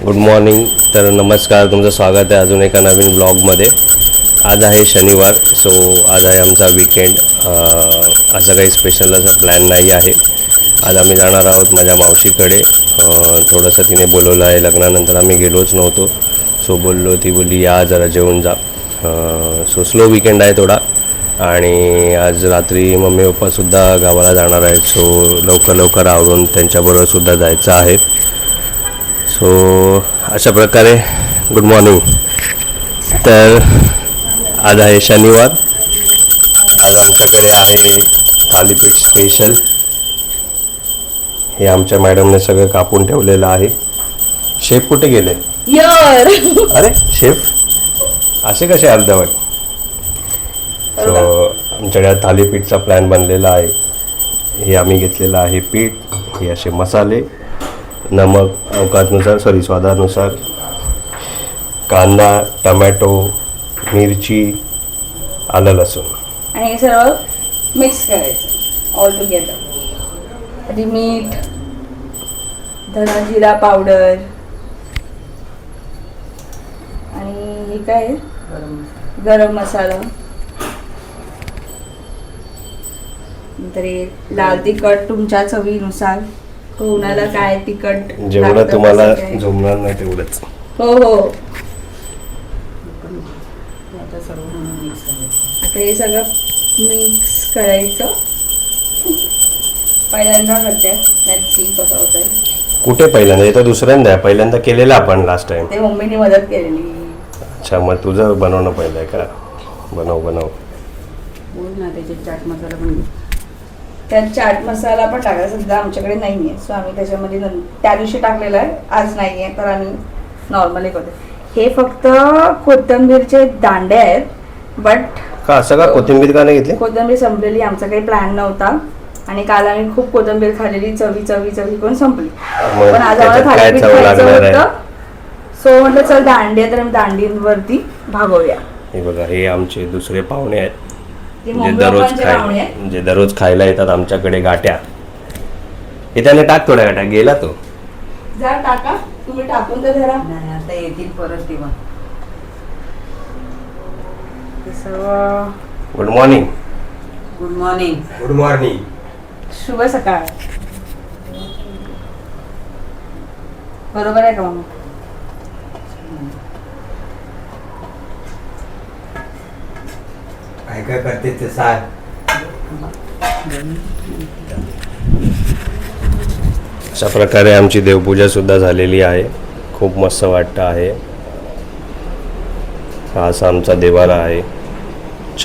Good morning. तर नमस्कार, तुमचं स्वागत आहे अजून एका नवीन ब्लॉगमध्ये. आज आहे शनिवार, सो आज आहे आमचा वीकेंड. असं काही स्पेशल असं प्लॅन नाही आहे. आज आम्ही जाणार आहोत माझ्या मावशीकडे. थोडंसं तिने बोलवलं आहे. लग्नानंतर आम्ही गेलोच नव्हतो, सो ती बोलली या जरा जेवून जा. सो स्लो वीकेंड आहे थोडा. आणि आज रात्री मम्मी पप्पासुद्धा गावाला जाणार आहेत, सो लवकर आवरून त्यांच्याबरोबरसुद्धा जायचं आहे. सो अशा प्रकारे गुड मॉर्निंग. तर आज आहे शनिवार. आज आमच्याकडे आहे थालीपीठ स्पेशल. हे आमच्या मॅडमने सगळं कापून ठेवलेलं आहे. शेफ कुठे गेले? अरे शेफ असे कसे अर्धवट? सो आमच्याकडे थालीपीठचा प्लॅन बनलेला आहे. हे आम्ही घेतलेलं आहे पीठ. हे असे मसाले, नमक अवकातनुसार स्वादानुसार, कांदा, टमॅटो, मिरची, आलं लसूण, आणि हे सर्व मिक्स करायचं ऑल टुगेदर. आधी मीठ, धना जिरा पावडर, आणि हे काय गरम मसाला, नंतर लाल तिखट तुमच्या चवीनुसार. कोणाला काय तिखट जेवढं तुम्हाला जमणार नाही तेवढंच. हो. आता हे सगळं मिक्स करायचं. पहिल्यांदा करते, लेट्स सी कसं होतंय. कुठे पहिल्यांदा? हे तर दुसऱ्यांदा आहे. पहिल्यांदा केलेलं आपण लास्ट टाइम. ते मम्मीने मदत केलेली. अच्छा, मग तुझं बनवणं पहिलं आहे का? बनव बोल ना. त्याच्यात चाट मसाला पण, त्यात चाट मसाला पण टाकायचा. सध्या आमच्याकडे नाही आहे, सो आम्ही त्याच्यामध्ये त्या दिवशी टाकलेला आहे, आज नाही आहे, तर आम्ही नॉर्मली करतो. हे फक्त कोथिंबीरचे दांडे आहेत. बट का असं का कोथिंबीर का नाही घेतली? कोथिंबीर संपलेली, आमचा काही प्लॅन नव्हता. आणि काल आम्ही खूप कोथिंबीर खाल्लेली, चवी करून संपली. पण आज आम्हाला थालीपीठ खायचं होतं, सो म्हटलं चल दांडे, तर आम्ही दांडींवरती भागवूया. हे बघा, हे आमचे दुसरे पाहुणे आहेत जे दररोज खायला येतात आमच्याकडे. गाट्या हे त्याने टाक, थोड्या गाट्या गेला तो. जा टाका, तुम्ही टाकून तर धरा. नाही, आता येतील परत तेव्हा. Good morning. Good morning. Good morning. शुभ सकाळ. बरोबर आहे का मग? काय करते ते सांग. अशा प्रकारे आमची देवपूजा सुद्धा झालेली आहे. खूप मस्त वाटतं आहे. हा असा आमचा देवारा आहे.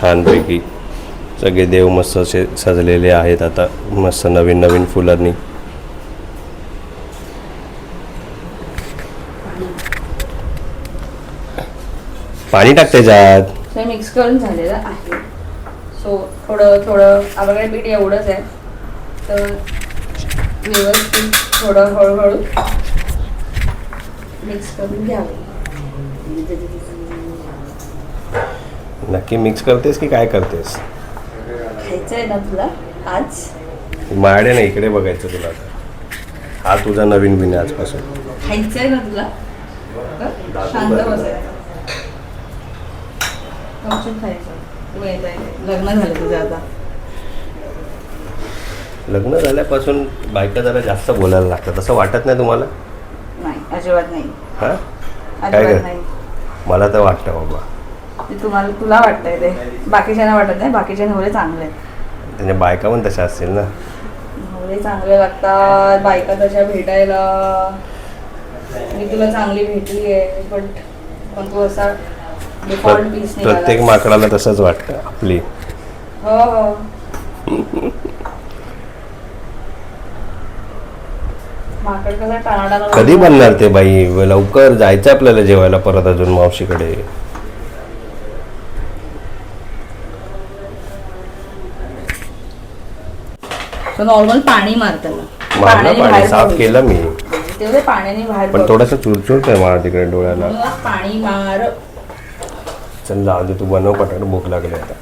छानपैकी सगळे देव मस्त असे सजलेले आहेत. आता मस्त नवीन फुलांनी. पाणी टाकते त्याच्यात. मिक्स करून झालेलं आहे. सो थोडं आपल्याकडे पीठ एवढंच आहे, तर व्यवस्थित थोडं हळूहळू मिक्स करून घ्यावं. नक्की मिक्स करतेस की काय करतेस? खायचं आहे ना तुला आज? माडे नाही, इकडे बघायचं तुला. हा तुझा नवीन बिन आजपासून. खायचं आहे ना तुला? शांत बसायचं, खायचं. लग्न झालं तुझं आता. लग्न झाल्यापासून बायका जरा जास्त बोलायला लागतात, असं वाटत नाही तुम्हाला? नाही, अजिबात नाही. हा अजिबात काय नाही. मला तर वाटतं बाबा. ते तुला वाटतंय, ते बाकीच्यांना वाटत नाही. बाकीचे नवरे चांगले आहेत. त्यांच्या बायका पण तशा असतील ना. नवरे चांगले लागतात, बायका तशा भेटायला. मी तुला चांगली भेटली आहे, पण तू असा डिफॉल्ट पीस निघाला. प्रत्येक माकडाला तसंच वाटतं आपली. हो. माकड कसा टाणाटाणा. कधी बनणार ते बाई? लवकर जायचं आपल्याला जेवायला परत अजून मावशीकडे. नॉर्मल पाणी मार त्याला. पाणी साफ केलं मी, तेवढे पाण्याने बाहेर पण थोडंसं चुरचुरतंय मला तिकडे डोळ्याला. पाणी मार. चल जाऊ दे, तू बनव पटाट, भूक लागली आता.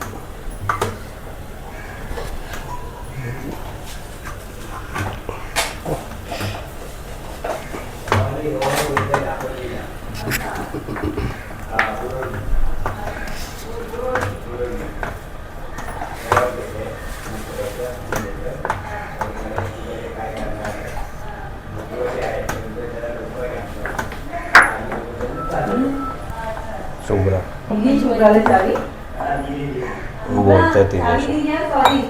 शुभ्रा ही शुभ्राला चावी बोलतात ते सॉरी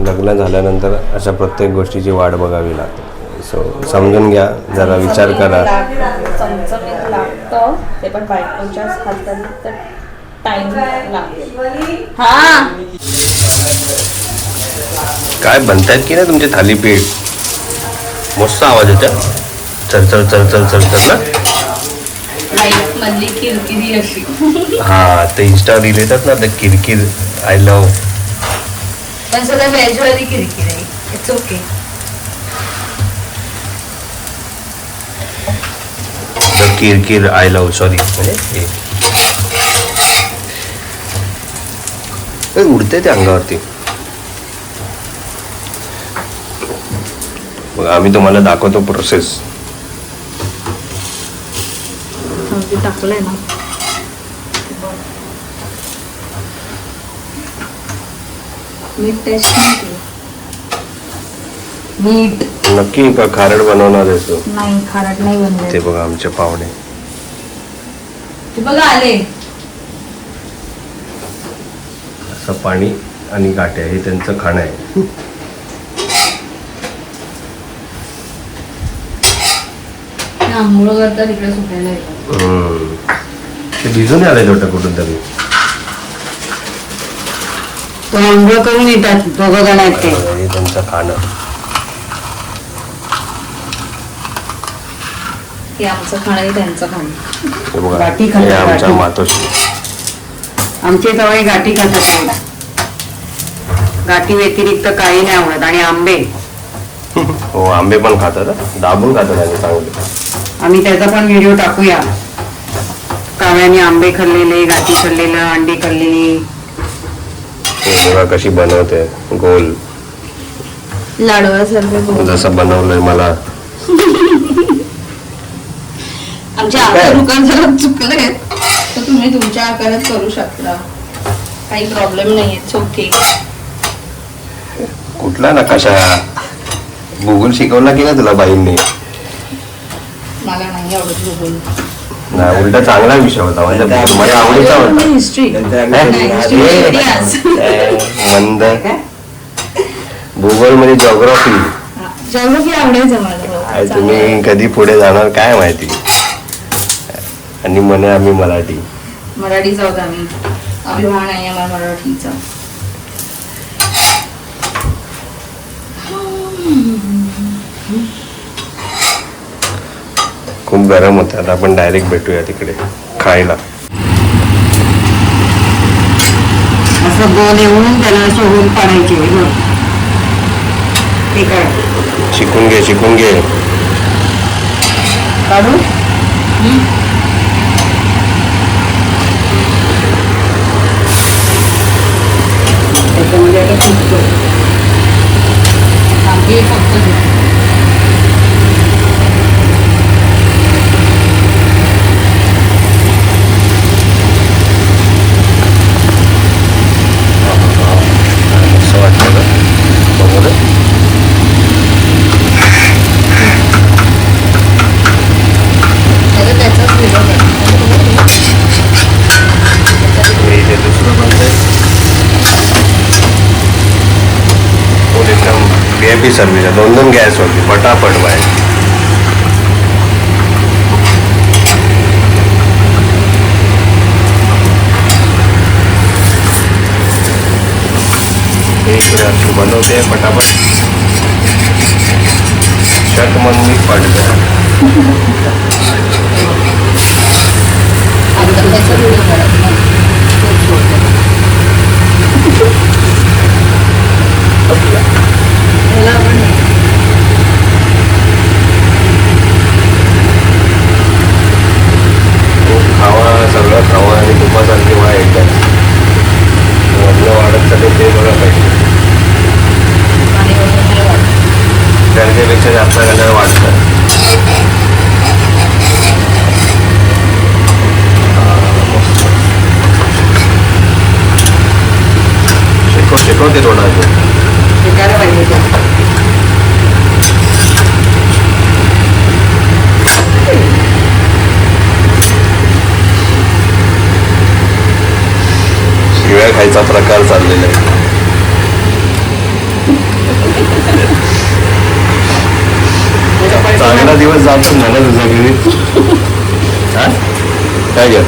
लग्न झाल्यानंतर अशा प्रत्येक गोष्टीची वाट बघावी लागते. सो समजून घ्या, जरा विचार करा. चमचमीत लागतं ते पण बायकोच्याच हाताने तर टाइम लागेल. हा काय बनतायत की नाही तुमचे थालीपीठ? मस्त आवाज येतो. चरचर चरचर चरचर ना. लाईफ मधली किरकिरी अशी. हा ते इंस्टा रील येतात ना, ते किरकिर आय लव्ह. पण सगळं व्हेज वाली किरकिर आहे. It's okay. किरकिर आय लव्ह सॉरी म्हणजे हे उडते ते अंगावरती. मग आम्ही तुम्हाला दाखवतो प्रोसेस. टाकलंय ना. मीठ टेस्ट मीठ नक्की का खारड बनवणार आहेस तू? नाही, खारट नाही बनले. ते बघा आमचे पाहुणे. ते बघा आले. असं पाणी आणि गाठ्या हे त्यांचं खाणं आहे. आंघोळ करतात इकडे सुटायला येतात. ते भिजून आले छोटं कुठून तरी. तो आंघोळ करून येतात दोघं जण आहेत ते. हे त्यांचं खाणं. हे आमचं खाणं आहे, त्यांचं खाणं. हे बघा गाठी हे खातात, आमच्या गाठी. मातोश्री. आमचे जवळ गाठी खातात नाही. गाठी व्यतिरिक्त काही नाही आवडत. आणि आंबे हो आंबे पण खातात हं. दाबून खातात आणि चांगले. आम्ही त्याचा पण व्हिडिओ टाकूया. काव्याने आंबे खाल्लेले, गाठी खाल्लेलं, अंडी खाल्लेली. हे बघा कशी बनवते गोल, लाडवासारखं जसं बनवलंय मला. आमच्या आकार जर चुकले तर तुम्ही तुमच्या आकारात करू शकता. काही प्रॉब्लेम नाही. ओके. कुठला नकाशा भूगोल शिकवला की नाही तुला बाईंनी? मला नाही आवडत भूगोल. नाही उलटा चांगला विषय होता माझ्या माझ्या आवडीचा होता. हिस्ट्री मंद भूगोल म्हणजे जॉग्राफी. जॉग्राफी आवडायचं मला. तुम्ही कधी पुढे जाणार काय माहिती. आणि म्हणे आम्ही मराठी. मराठीचा होता आम्ही. अभिमान आहे आम्हाला मराठीचा. खूप गरम होतं. आता आपण डायरेक्ट भेटूया तिकडे खायला. असं गोल येऊन त्याला असं होल पाडायचे. ते काय शिकून घे शिकून घे. काढू. त्याच्यामध्ये आता फक्त असं वाटतं का बघू दे. त्याचाच व्हिडिओ हे इथे दुसरं बनतंय. फुल एकदम VIP सर्व्हिस आहे. 2 गॅस होती पटापट बाहेर. इकडे अशी बनवते पटापट. शट मन मी पडतं. त्याचा व्हिडिओ काढत नाही. खावा सगळं खावा आणि तुपासारखी व्हायचं. वाढत चालेल ते बघा पाहिजे. आणि ते थोडं शिकायला पाहिजे ते. शिव्या खायचा प्रकार चाललेला आहे. चांगला दिवस जातो ना तुझ्या घरी. हा काय ग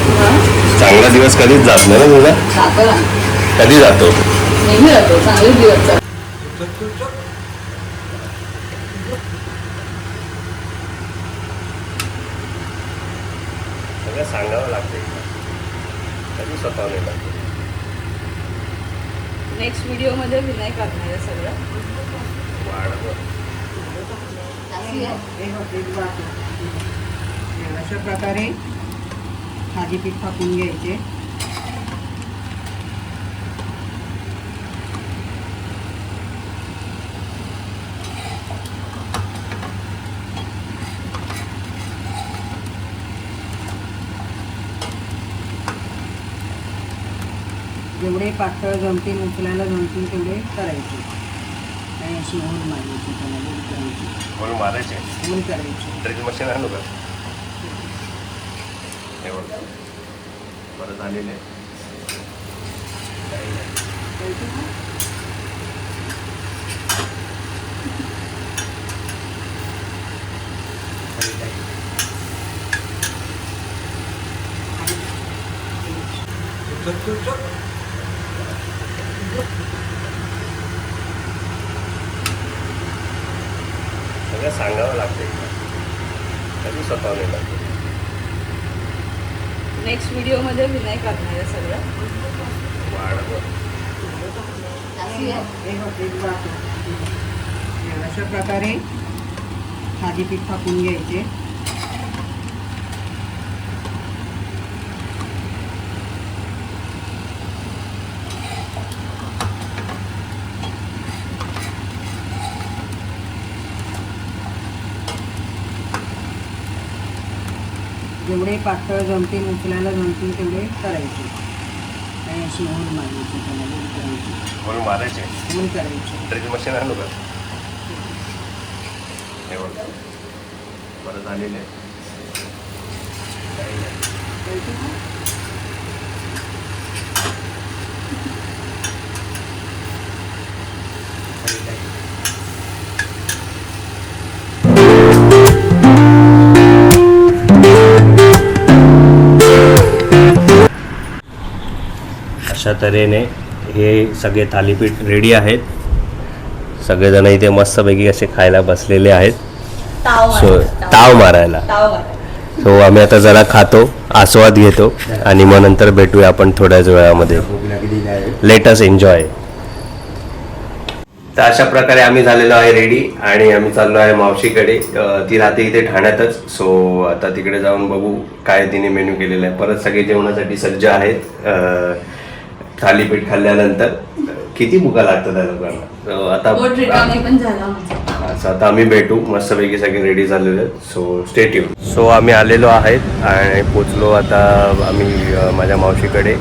चांगला दिवस कधीच जात नाही ना तुझा. जातो ना, कधी जातो. नेहमी जातो, चांगले दिवस जातो. सगळं सांगावं लागतं कधी स्वतः नाही लागतं. नेक्स्ट व्हिडिओमध्ये विनय करणार आहे सगळं. अशा प्रकारे थालीपीठ थापून घ्यायचे. जेवढे पातळ जमतील उचलायला जमतील तेवढे करायचे आणि अशी होल मारायची त्याला गोल करायची. बोल मारायचे होल करायची. ड्रिल मशीन आणू का परत आलेले सगळं सांगावं लागतं कधी स्वतः नाही लागतं. नेक्स्ट व्हिडिओमध्ये विनय करणार आहे सगळं. अशा प्रकारे थालीपीठ थापून घ्यायचे. जेवढे पातळ जमतील उचलायला जमतील तेवढे करायचे आणि अशी होल मारायची त्याला गोल करायची. बोल मारायचे होल करायची. ड्रिल मशीन आणू का परत आलेले अशा तऱ्हेने हे सगळे थालीपीठ रेडी आहेत. सगळेजण इथे मस्तपैकी असे खायला बसलेले आहेत. सो ताव मारायला. सो आम्ही आता जरा खातो, आस्वाद घेतो आणि मग नंतर भेटूया आपण थोड्याच वेळामध्ये. Let us enjoy. तर अशा प्रकारे आम्ही झालेलो आहे रेडी आणि आम्ही चाललो आहे मावशीकडे. ती राहते इथे ठाण्यातच. सो आता तिकडे जाऊन बघू काय तिने मेन्यू केलेला आहे. परत सगळे जेवणासाठी सज्ज आहेत. थालीपीठ खाल्ल्यानंतर किती भुका लागतात त्या लोकांना. So, आता आता आम्ही भेटू. मस्तपैकी सगळे रेडी झालेले आहेत. So stay tune. सो आम्ही आलेलो आहेत आणि पोचलो आता आम्ही माझ्या मावशीकडे.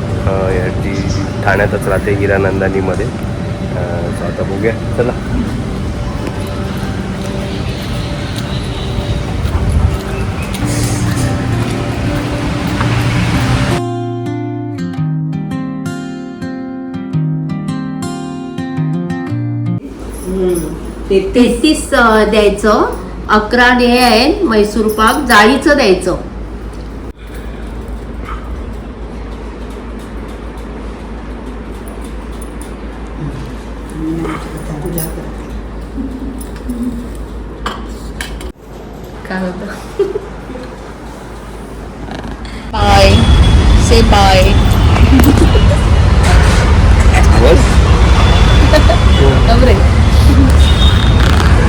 ती ठाण्यातच राहते हिरानंदानीमध्ये. सो आता बघूया चला. ते 33 द्यायचं. 11 हे आहे मैसूर पाक जाळीचं द्यायचं. काय होतं? बाय से बाय.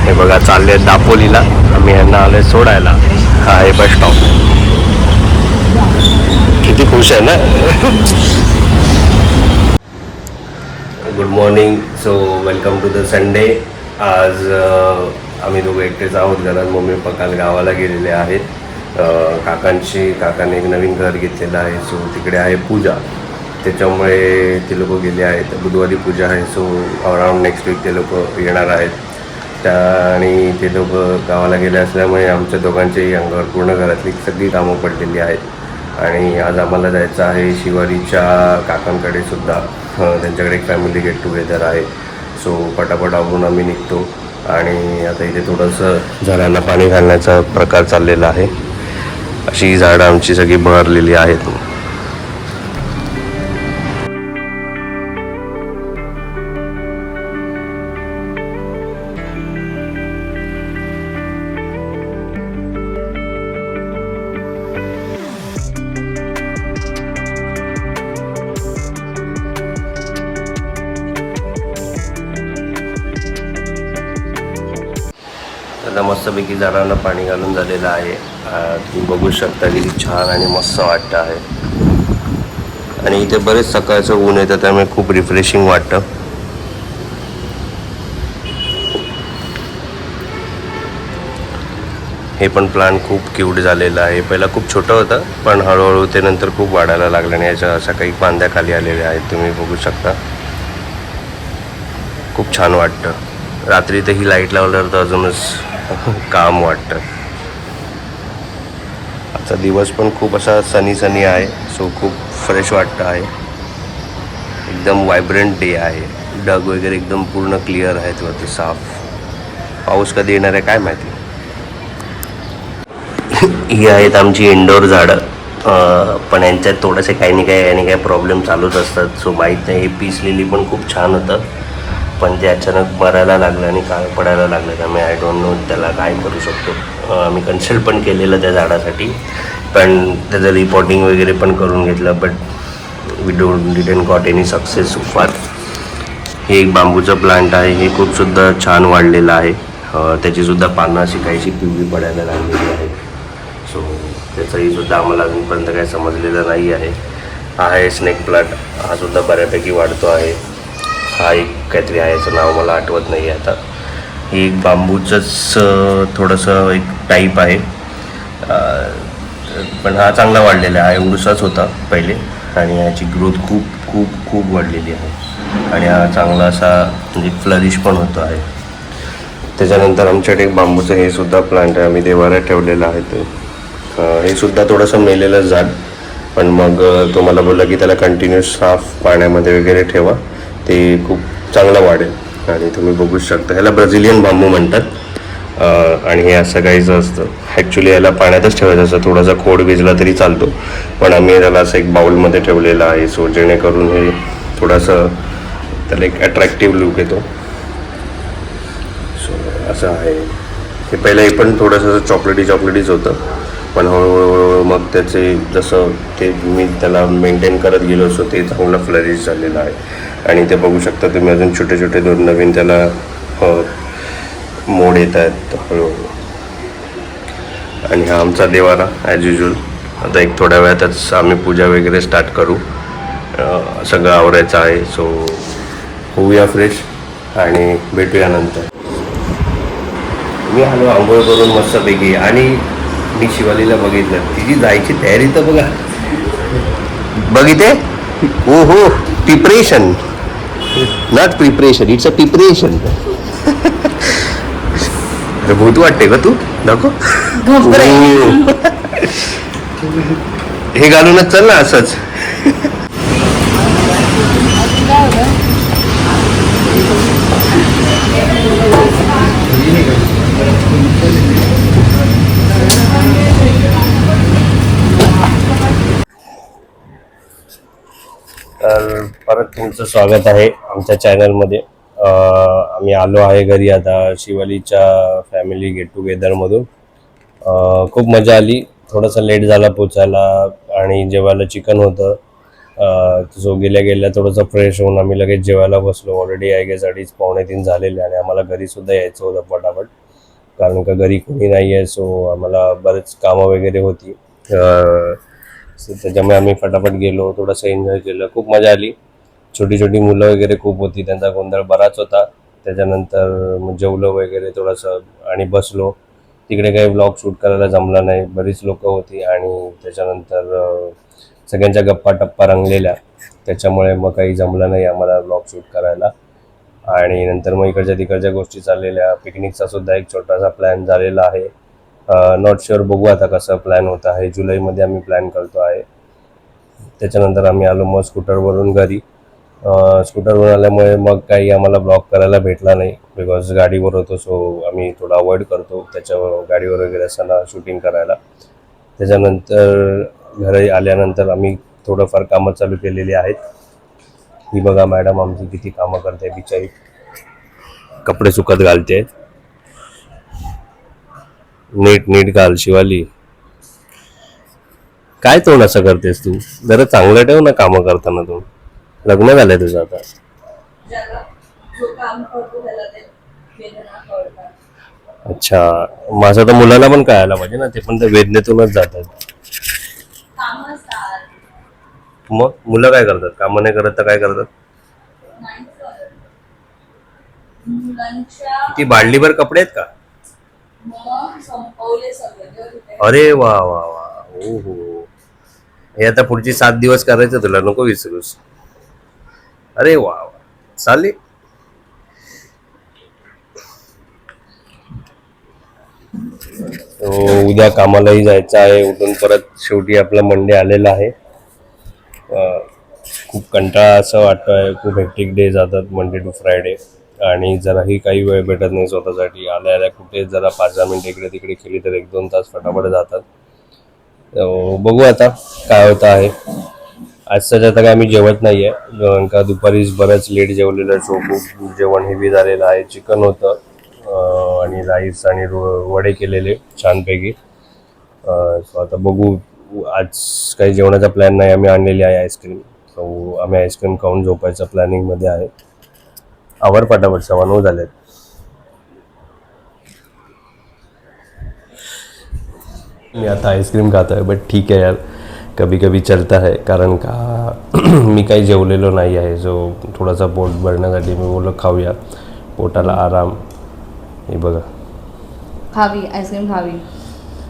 हे बघा चालले दापोलीला. आम्ही यांना आलोय सोडायला. हा आहे बस स्टॉप. किती खुश आहे ना. Good morning. So welcome to the Sunday. आज आम्ही दोघं एकटेच आहोत घरात. मम्मी पप्पा काल गावाला गेलेले आहेत. काकांनी एक नवीन घर घेतलेलं आहे. सो तिकडे आहे पूजा. त्याच्यामुळे ते लोक गेले आहेत. बुधवारी पूजा आहे, सो अराउंड नेक्स्ट वीक ते लोक येणार आहेत. आणि ते लोक गावाला गेले असल्यामुळे आमच्या दोघांच्याही अंगावर पूर्ण घरातली सगळी कामं पडलेली आहेत. आणि आज आम्हाला जायचं आहे शिवारीच्या काकांकडे सुद्धा. त्यांच्याकडे एक फॅमिली गेट टुगेदर आहे. सो पटापट आवरून आम्ही निघतो. आणि आता इथे थोडंसं झाडांना पाणी घालण्याचा प्रकार चाललेला आहे. अशी झाडं आमची सगळी बहरलेली आहेत. आता मस्तपैकी झाडांना पाणी घालून झालेलं आहे. तुम्ही बघू शकता किती छान आणि मस्त वाटतं आहे. आणि इथे बरेच सकाळचं ऊन येतं, त्यामुळे खूप रिफ्रेशिंग वाटतं. हे पण प्लांट खूप क्यूट झालेलं आहे. पहिला खूप छोटं होतं, पण हळूहळू ते नंतर खूप वाढायला लागलं. आणि याच्या अशा काही फांद्या खाली आलेल्या आहेत, तुम्ही बघू शकता. खूप छान वाटतं. रात्री तर ही लाईट लावल्यावर तर अजूनच काम वाटतं. आजचा दिवस पण खूप असा सनी आहे. सो खूप फ्रेश वाटतं आहे. एकदम व्हायब्रंट डे आहे. ढग वगैरे एकदम पूर्ण क्लिअर आहेत वरती साफ. पाऊस कधी येणार आहे काय माहिती. ही आहेत आमची इंडोर झाडं. पण यांच्यात थोडेसे काही नाही काही प्रॉब्लेम चालूच असतात. सो माहीत नाही. हे पीस लिली पण खूप छान होतं, पण ते अचानक मरायला लागलं आणि काळ पडायला लागलं. त्यामुळे आय डोंट नो त्याला काय करू शकतो. आम्ही कन्सल्ट पण केलेलं त्या झाडासाठी, पण त्याचं रिपोर्टिंग वगैरे पण करून घेतलं, but we didn't got any success so far. हे एक बांबूचं प्लांट आहे. हे खूपसुद्धा छान वाढलेलं आहे. त्याचीसुद्धा पानं अशी काहीशी पिवळी पडायला लागलेली आहे. सो त्याचंही सुद्धा आम्हाला अजूनपर्यंत काही समजलेलं नाही आहे. हा आहे स्नेक प्लांट. हा सुद्धा बऱ्यापैकी वाढतो आहे. हा एक काहीतरी आहे, याचं नाव मला आठवत नाही आहे आता. ही एक बांबूचंच थोडंसं एक टाईप आहे, पण हा चांगला वाढलेला आहे. एवढूसाच होता पहिले, आणि याची ग्रोथ खूप खूप खूप वाढलेली आहे. आणि हा चांगला असा म्हणजे फ्लरिश पण होतो आहे. त्याच्यानंतर आमच्याकडे एक बांबूचं हे सुद्धा प्लांट आहे. आम्ही देवाऱ्यात ठेवलेलं आहे. ते हे सुद्धा थोडंसं मेलेलं झाड, पण मग तो मला बोलला की त्याला कंटिन्यूस साफ पाण्यामध्ये वगैरे ठेवा, ते खूप चांगलं वाढेल. आणि तुम्ही बघू शकता. ह्याला ब्राझिलियन बांबू म्हणतात. आणि हे असं काहीचं असतं. ॲक्च्युली याला पाण्यातच ठेवायचं असतं. थोडासा खोड भिजला तरी चालतो, पण आम्ही त्याला असं एक बाउलमध्ये ठेवलेलं आहे. सो जेणेकरून हे थोडंसं त्याला एक अट्रॅक्टिव्ह लुक येतो. सो असं आहे. हे पहिलं हे पण थोडंसं चॉकलेटीच होतं, पण हळूहळू मग त्याचे जसं ते मी त्याला मेंटेन करत गेलो असो ते चांगलं फ्लरिश झालेलं आहे. आणि ते बघू शकता तुम्ही अजून छोटे छोटे दोन नवीन त्याला मोड येत आहेत हळूहळू. आणि हा आमचा देवारा ॲज युजल. आता एक थोड्या वेळातच आम्ही पूजा वगैरे स्टार्ट करू. सगळं आवरायचं आहे. सो होऊया फ्रेश आणि भेटूया नंतर. मी आलो आंघोळ करून मस्तपैकी, आणि मी शिवालीला बघितलं. तिची जायची तयारी तर बघा. बघिते. ओ हो, preparation, not preparation, it's a preparation. अरे भूत वाटते का तू? दाखव. हे घालूनच चल ना असंच. तर परत तुमचं स्वागत आहे आमच्या चॅनलमध्ये. आम्ही आलो आहे घरी आता शिवालीच्या फॅमिली गेट टुगेदरमधून. खूप मजा आली. थोडंसं लेट झाला पोचायला, आणि जेवायला चिकन होतं. सो गेल्या थोडंसं फ्रेश होऊन आम्ही लगेच जेवायला बसलो. ऑलरेडी आय गेस 2:30 पावणे 3 झालेले, आणि आम्हाला घरीसुद्धा यायचं होतं पटापट, कारण का घरी कोणी नाही आहे. सो आम्हाला बरेच कामं वगैरे होती. त्याच्यामुळे आम्ही फटाफट गेलो, थोडंसं एन्जॉय केलं. खूप मजा आली. छोटी छोटी मुलं वगैरे खूप होती, त्यांचा गोंधळ बराच होता. त्याच्यानंतर मग जेवलो वगैरे थोडंसं आणि बसलो. तिकडे काही ब्लॉग शूट करायला जमला नाही, बरीच लोकं होती. आणि त्याच्यानंतर सगळ्यांच्या गप्पा टप्पा रंगलेल्या. त्याच्यामुळे मग काही जमलं नाही आम्हाला ब्लॉग शूट करायला. आणि नंतर मग इकडच्या तिकडच्या गोष्टी चाललेल्या. पिकनिकचा सुद्धा एक छोटासा प्लॅन झालेला आहे. नॉट शुअर, बघू आता कसं प्लॅन होत आहे. जुलैमध्ये आम्ही प्लॅन करतो आहे. त्याच्यानंतर आम्ही आलो मग स्कूटरवरून घरी. स्कूटरवर आल्यामुळे मग काही आम्हाला ब्लॉग करायला भेटला नाही, बिकॉज गाडीवर होतो. सो आम्ही थोडा अवॉइड करतो त्याच्यावर गाडीवर वगैरे असताना शूटिंग करायला. त्याच्यानंतर घरी आल्यानंतर आम्ही थोडंफार कामं चालू केलेली आहेत. ही बघा मॅडम आमची किती कामं करते, बिचारी कपडे सुकत घालते. नीट नीट घाल शिवाली. काय तोंड असं करतेस तू? जरा चांगलं ठेव ना कामं करताना. तू लग्न झालंय तुझं आता. ज्याला जो काम करतो त्याला ते वेदना कळतात. अच्छा, माझं तर मुलाला पण कळायला पाहिजे ना, ते पण त्या वेदनेतूनच जातात. काम असतात मग मुलं काय करतात? कामं नाही करत तर काय करतात? नाही करत. मुलांच्या ती बादलीभर कपडे आहेत का? मग संपवले सगळे. अरे वा वा वा, हो हो. हे आता पुढची 7 दिवस करायचं तुला, नको विसरूस. अरे वा वा, चालेल. उद्या कामालाही जायचं आहे. उठून परत शेवटी आपला मंडे आलेला आहे. खूप कंटाळा असं वाटतोय. खूप हेक्टिक डे जातात मंडे टू फ्रायडे. आणि जराही काही वेळ भेटत नाही स्वतःसाठी. आल्या आल्या कुठे जरा 5-10 मिनिटं इकडे तिकडे केली तर 1-2 तास फटाफट जातात. बघू आता काय होतं आहे. आजच्या आता काय आम्ही जेवत नाही आहे, कारण का दुपारी बरंच लेट जेवलेलं. सो खूप जेवण हेवी झालेलं आहे. चिकन होतं आणि राईस आणि वडे केलेले छानपैकी. सो आता बघू. आज काही जेवणाचा प्लॅन नाही. आम्ही आणलेली आहे आईस्क्रीम. सो आम्ही आईस्क्रीम खाऊन झोपायचं प्लॅनिंगमध्ये आहे. आवर पटापट, 9:15 झालेत. मी आता आईस्क्रीम खातो आहे, बट ठीक आहे यार, कभी कभी चलता है. कारण का मी काही जेवलेलो नाही आहे. जो थोडासा पोट भरण्यासाठी मी बोललो खाऊया, पोटाला आराम. हे बघा, खावी आईस्क्रीम खावी,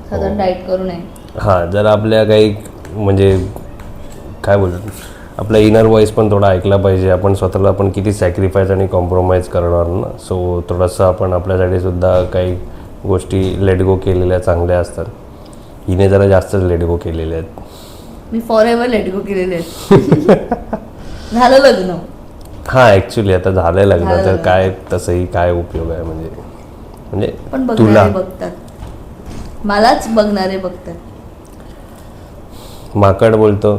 साधारण डाएट करू नये. हां, जर आपल्या काही म्हणजे काय बोलतो, आपला इनर वॉईस पण थोडा ऐकला पाहिजे. आपण स्वतःला आपण किती सॅक्रिफाईस आणि कॉम्प्रोमाइज करणार ना. सो थोडंसं आपण आपल्यासाठी सुद्धा काही गोष्टी लेट गो केलेल्या चांगल्या असतात. हिने जरा जास्तच लेट गो केलेल्या आहेत. Me for ever let go केलेले आहेत. झालं लग्न. हां, ॲक्च्युली आता झालंय लग्न, झालं तर लग्न. काय तसंही काय उपयोग आहे म्हणजे पण तुला बघणारे बघतात, मलाच बघणारे बघतात. माकड बोलतो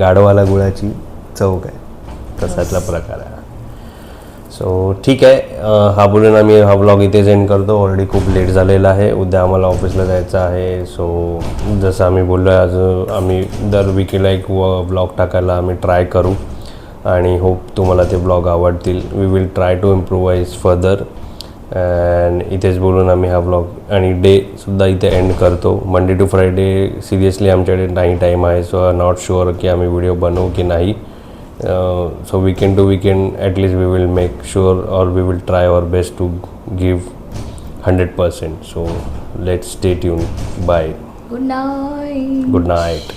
गाढवाला गुळाची चव काय, तसातला प्रकार आहे. सो ठीक आहे. हा बोलून आम्ही हा ब्लॉग इथेच एंड करतो. ऑलरेडी खूप लेट झालेला आहे. उद्या आम्हाला ऑफिसला जायचं आहे. सो जसं आम्ही बोललो आहे, आज आम्ही दर विकीला एक ब्लॉग टाकायला आम्ही ट्राय करू. आणि होप तुम्हाला ते ब्लॉग आवडतील. We will try to improvise further. And इथेच बोलून आम्ही हा ब्लॉग आणि डेसुद्धा इथे एंड करतो. मंडे टू फ्रायडे सिरियसली आमच्याकडे नाही टाईम आहे. सो नॉट शुअर की आम्ही व्हिडिओ बनवू की नाही. So weekend to weekend at least we will make sure, or we will try our best to give 100%. So let's stay tuned. Bye. Good night. Good night.